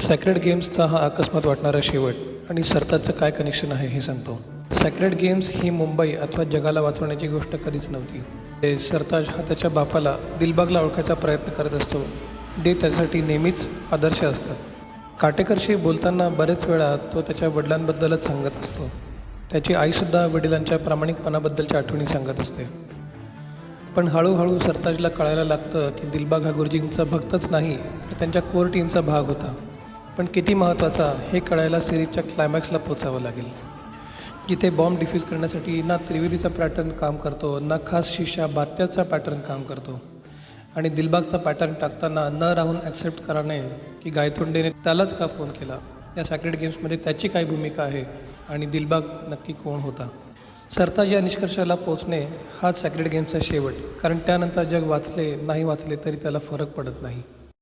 Sacred गेम्सचा हा अकस्मात वाटणारा शेवट आणि सरताजचं काय कनेक्शन आहे हे सांगतो. सॅक्रेड गेम्स ही मुंबई अथवा जगाला वाचवण्याची गोष्ट कधीच नव्हती. सरताज हा त्याच्या बापाला दिलबागला ओळखायचा प्रयत्न करत असतो. ते त्यासाठी नेहमीच आदर्श असतात. काटेकरशी बोलताना बरेच वेळा तो त्याच्या वडिलांबद्दलच सांगत असतो. त्याची आईसुद्धा वडिलांच्या प्रामाणिकपणाबद्दलच्या आठवणी सांगत असते. पण हळूहळू सरताजला कळायला लागतं की दिलबाग हा गुरुजींचा भक्तच नाही तर त्यांच्या कोर टीमचा भाग होता. पण किती महत्त्वाचा हे कळायला सिरीजच्या क्लायमॅक्सला पोचावं लागेल, जिथे बॉम्ब डिफ्यूज करण्यासाठी ना त्रिवेदीचा पॅटर्न काम करतो, ना खास शिशा बात्याचा पॅटर्न काम करतो. आणि दिलबागचा पॅटर्न टाकताना न राहून ॲक्सेप्ट कराने की गायतोंडेने त्यालाच का फोन केला. या सॅक्रेड गेम्समध्ये त्याची काय भूमिका आहे आणि दिलबाग नक्की कोण होता. सरताज या निष्कर्षाला पोचणे हाच सॅक्रेड गेम्सचा शेवट. कारण त्यानंतर जग वाचले नाही वाचले तरी त्याला फरक पडत नाही.